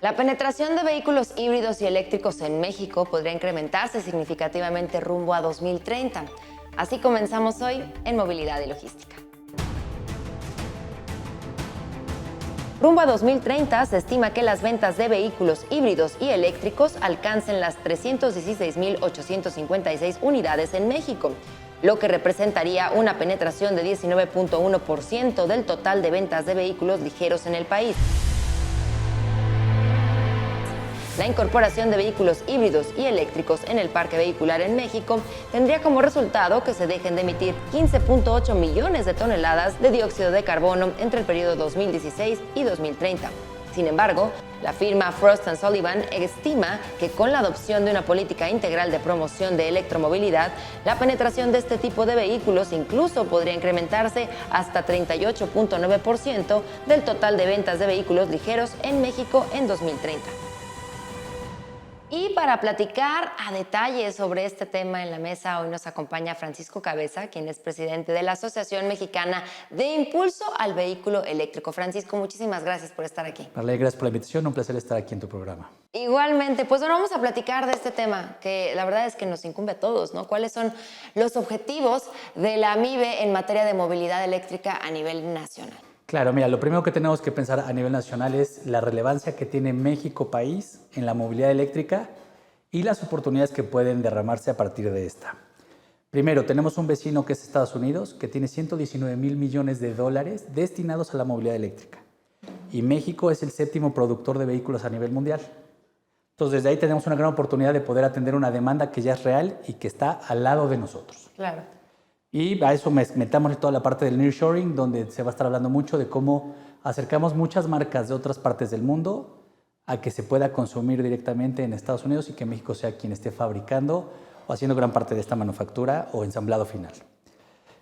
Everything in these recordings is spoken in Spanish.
La penetración de vehículos híbridos y eléctricos en México podría incrementarse significativamente rumbo a 2030. Así comenzamos hoy en Movilidad y Logística. Rumbo a 2030 se estima que las ventas de vehículos híbridos y eléctricos alcancen las 316.856 unidades en México, lo que representaría una penetración de 19.1% del total de ventas de vehículos ligeros en el país. La incorporación de vehículos híbridos y eléctricos en el parque vehicular en México tendría como resultado que se dejen de emitir 15.8 millones de toneladas de dióxido de carbono entre el periodo 2016 y 2030. Sin embargo, la firma Frost & Sullivan estima que con la adopción de una política integral de promoción de electromovilidad, la penetración de este tipo de vehículos incluso podría incrementarse hasta 38.9% del total de ventas de vehículos ligeros en México en 2030. Y para platicar a detalle sobre este tema en la mesa, hoy nos acompaña Francisco Cabeza, quien es presidente de la Asociación Mexicana de Impulso al Vehículo Eléctrico. Francisco, muchísimas gracias por estar aquí. Marley, gracias por la invitación, un placer estar aquí en tu programa. Igualmente, pues bueno, vamos a platicar de este tema que la verdad es que nos incumbe a todos, ¿no? ¿Cuáles son los objetivos de la AMIVE en materia de movilidad eléctrica a nivel nacional? Claro, mira, lo primero que tenemos que pensar a nivel nacional es la relevancia que tiene México país en la movilidad eléctrica y las oportunidades que pueden derramarse a partir de esta. Primero, tenemos un vecino que es Estados Unidos, que tiene 119,000 millones de dólares destinados a la movilidad eléctrica. Y México es el séptimo productor de vehículos a nivel mundial. Entonces, desde ahí tenemos una gran oportunidad de poder atender una demanda que ya es real y que está al lado de nosotros. Claro. Y a eso metamos en toda la parte del nearshoring, donde se va a estar hablando mucho de cómo acercamos muchas marcas de otras partes del mundo a que se pueda consumir directamente en Estados Unidos y que México sea quien esté fabricando o haciendo gran parte de esta manufactura o ensamblado final.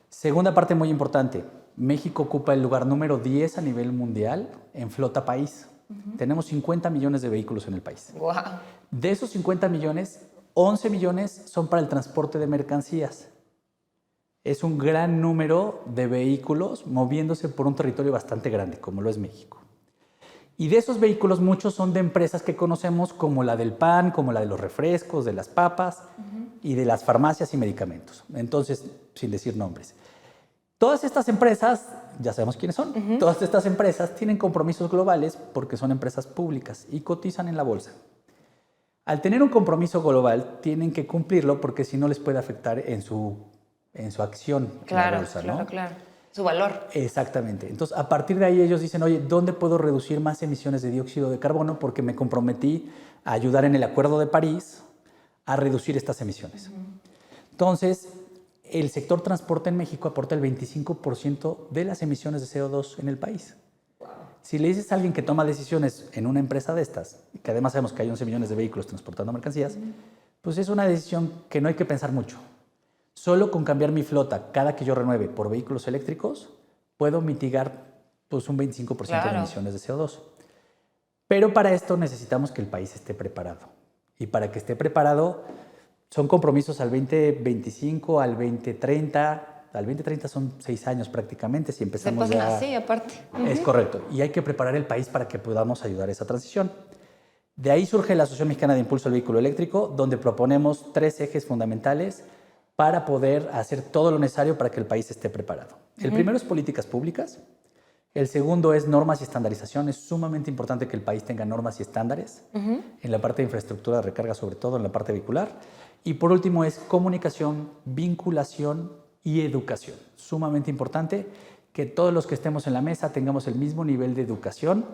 Segunda parte muy importante, México ocupa el lugar número 10 a nivel mundial en flota país. Tenemos 50 millones de vehículos en el país. Wow. De esos 50 millones, 11 millones son para el transporte de mercancías. Es un gran número de vehículos moviéndose por un territorio bastante grande, como lo es México. Y de esos vehículos, muchos son de empresas que conocemos como la del pan, como la de los refrescos, de las papas y de las farmacias y medicamentos. Entonces, sin decir nombres. Todas estas empresas, ya sabemos quiénes son, todas estas empresas tienen compromisos globales porque son empresas públicas y cotizan en la bolsa. Al tener un compromiso global, tienen que cumplirlo porque si no les puede afectar en su acción en la bolsa, ¿no? Claro. Su valor. Exactamente. Entonces, a partir de ahí ellos dicen, oye, ¿dónde puedo reducir más emisiones de dióxido de carbono? Porque me comprometí a ayudar en el Acuerdo de París a reducir estas emisiones. Entonces, el sector transporte en México aporta el 25% de las emisiones de CO2 en el país. Wow. Si le dices a alguien que toma decisiones en una empresa de estas, que además sabemos que hay 11 millones de vehículos transportando mercancías, pues es una decisión que no hay que pensar mucho. Solo con cambiar mi flota cada que yo renueve por vehículos eléctricos, puedo mitigar pues, un 25% de emisiones de CO2. Pero para esto necesitamos que el país esté preparado. Y para que esté preparado, son compromisos al 2025, al 2030. Al 2030 son 6 años prácticamente, si empezamos ya... Sí, aparte. Es correcto. Y hay que preparar el país para que podamos ayudar a esa transición. De ahí surge la Asociación Mexicana de Impulso al Vehículo Eléctrico, donde proponemos 3 ejes fundamentales para poder hacer todo lo necesario para que el país esté preparado. El primero es políticas públicas. El segundo es normas y estandarización. Es sumamente importante que el país tenga normas y estándares en la parte de infraestructura de recarga, sobre todo en la parte vehicular. Y por último es comunicación, vinculación y educación. Sumamente importante que todos los que estemos en la mesa tengamos el mismo nivel de educación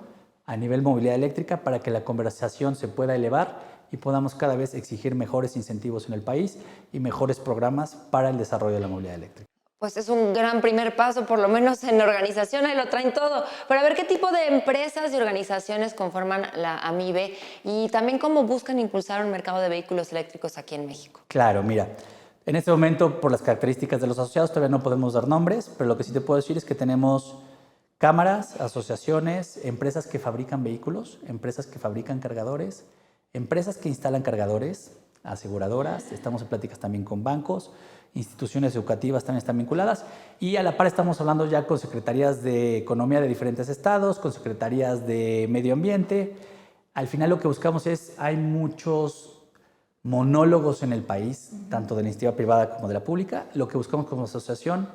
a nivel movilidad eléctrica para que la conversación se pueda elevar y podamos cada vez exigir mejores incentivos en el país y mejores programas para el desarrollo de la movilidad eléctrica. Pues es un gran primer paso, por lo menos en organización, ahí lo traen todo. Pero a ver, ¿qué tipo de empresas y organizaciones conforman la AMIVE y también cómo buscan impulsar un mercado de vehículos eléctricos aquí en México? Claro, mira, en este momento, por las características de los asociados, todavía no podemos dar nombres, pero lo que sí te puedo decir es que tenemos cámaras, asociaciones, empresas que fabrican vehículos, empresas que fabrican cargadores, empresas que instalan cargadores, aseguradoras, estamos en pláticas también con bancos, instituciones educativas también están vinculadas y a la par estamos hablando ya con secretarías de economía de diferentes estados, con secretarías de medio ambiente, Al final lo que buscamos hay muchos monólogos en el país, tanto de la iniciativa privada como de la pública. Lo que buscamos como asociación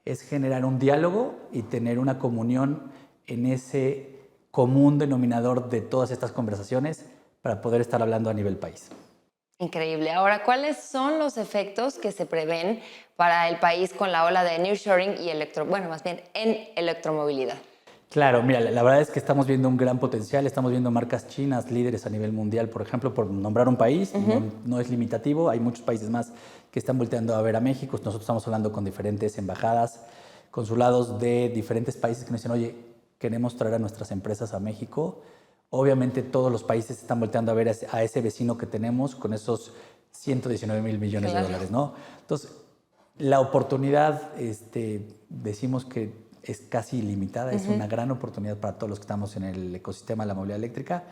es generar un diálogo y tener una comunión en ese común denominador de todas estas conversaciones para poder estar hablando a nivel país. Increíble. Ahora, ¿cuáles son los efectos que se prevén para el país con la ola de nearshoring y en electromovilidad? Claro, mira, la verdad es que estamos viendo un gran potencial, estamos viendo marcas chinas líderes a nivel mundial, por ejemplo, por nombrar un país, no es limitativo, hay muchos países más que están volteando a ver a México. Nosotros estamos hablando con diferentes embajadas, consulados de diferentes países que nos dicen, oye, queremos traer a nuestras empresas a México. Obviamente todos los países están volteando a ver a ese vecino que tenemos con esos 119,000 millones de dólares, ¿no? Entonces, la oportunidad, decimos que es casi ilimitada, es una gran oportunidad para todos los que estamos en el ecosistema de la movilidad eléctrica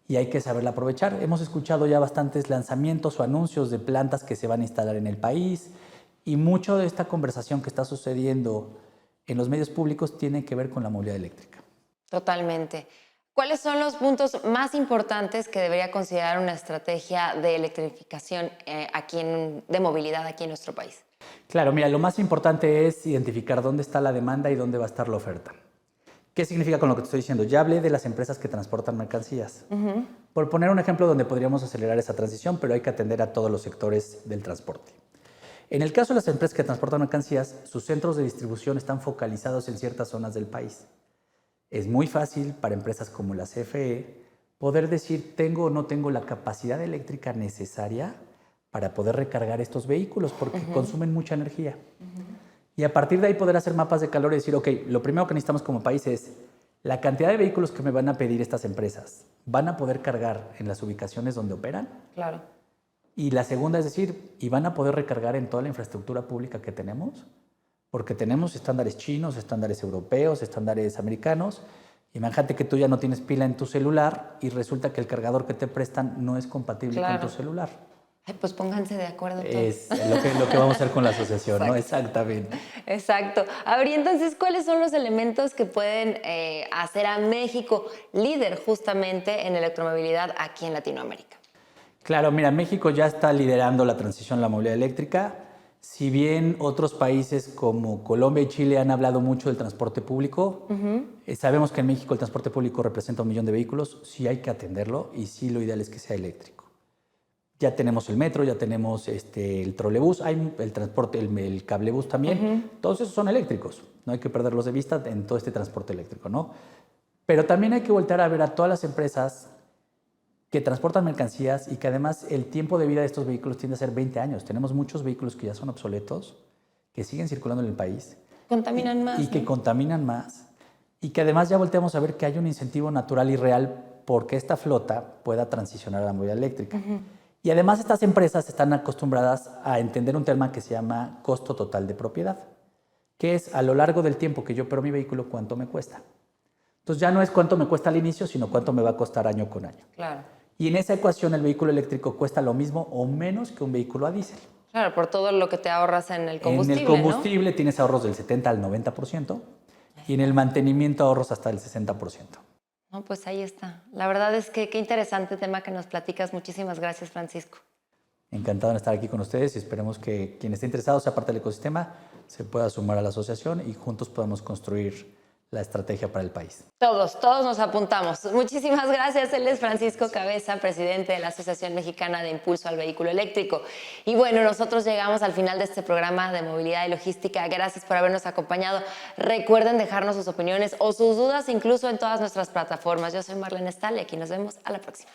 y hay que saberla aprovechar. Hemos escuchado ya bastantes lanzamientos o anuncios de plantas que se van a instalar en el país y mucho de esta conversación que está sucediendo en los medios públicos tiene que ver con la movilidad eléctrica. Totalmente. ¿Cuáles son los puntos más importantes que debería considerar una estrategia de electrificación de movilidad aquí en nuestro país? Claro, mira, lo más importante es identificar dónde está la demanda y dónde va a estar la oferta. ¿Qué significa con lo que te estoy diciendo? Ya hablé de las empresas que transportan mercancías. Por poner un ejemplo donde podríamos acelerar esa transición, pero hay que atender a todos los sectores del transporte. En el caso de las empresas que transportan mercancías, sus centros de distribución están focalizados en ciertas zonas del país. Es muy fácil para empresas como la CFE poder decir, ¿tengo o no tengo la capacidad eléctrica necesaria para poder recargar estos vehículos? Porque consumen mucha energía. Y a partir de ahí poder hacer mapas de calor y decir, ok, lo primero que necesitamos como país es la cantidad de vehículos que me van a pedir estas empresas. ¿Van a poder cargar en las ubicaciones donde operan? Claro. Y la segunda es decir, ¿y van a poder recargar en toda la infraestructura pública que tenemos? Porque tenemos estándares chinos, estándares europeos, estándares americanos. Imagínate que tú ya no tienes pila en tu celular y resulta que el cargador que te prestan no es compatible con tu celular. Ay, pues pónganse de acuerdo todos. Es lo que vamos a hacer con la asociación, Exacto. ¿no? Exactamente. Exacto. A ver, y entonces, ¿cuáles son los elementos que pueden hacer a México líder justamente en electromovilidad aquí en Latinoamérica? Claro, mira, México ya está liderando la transición a la movilidad eléctrica. Si bien otros países como Colombia y Chile han hablado mucho del transporte público, sabemos que en México el transporte público representa 1 millón de vehículos, sí hay que atenderlo y sí lo ideal es que sea eléctrico. Ya tenemos el metro, ya tenemos el trolebús, hay el transporte, el cablebús también, todos esos son eléctricos, no hay que perderlos de vista en todo este transporte eléctrico, ¿no? Pero también hay que voltear a ver a todas las empresas que transportan mercancías y que además el tiempo de vida de estos vehículos tiende a ser 20 años. Tenemos muchos vehículos que ya son obsoletos, que siguen circulando en el país. Contaminan más. Y que contaminan más. Y que además ya volteamos a ver que hay un incentivo natural y real porque esta flota pueda transicionar a la movilidad eléctrica. Y además estas empresas están acostumbradas a entender un tema que se llama costo total de propiedad, que es a lo largo del tiempo que yo opero mi vehículo, cuánto me cuesta. Entonces ya no es cuánto me cuesta al inicio, sino cuánto me va a costar año con año. Claro. Y en esa ecuación el vehículo eléctrico cuesta lo mismo o menos que un vehículo a diésel. Claro, por todo lo que te ahorras en el combustible, En el combustible tienes ahorros del 70 al 90% y en el mantenimiento ahorros hasta el 60%. No, pues ahí está. La verdad es que qué interesante tema que nos platicas. Muchísimas gracias, Francisco. Encantado de estar aquí con ustedes y esperemos que quien esté interesado, sea parte del ecosistema, se pueda sumar a la asociación y juntos podamos construir la estrategia para el país. Todos nos apuntamos. Muchísimas gracias. Él es Francisco Cabeza, presidente de la Asociación Mexicana de Impulso al Vehículo Eléctrico. Y bueno, nosotros llegamos al final de este programa de movilidad y logística. Gracias por habernos acompañado. Recuerden dejarnos sus opiniones o sus dudas incluso en todas nuestras plataformas. Yo soy Marlene Stahl y aquí nos vemos a la próxima.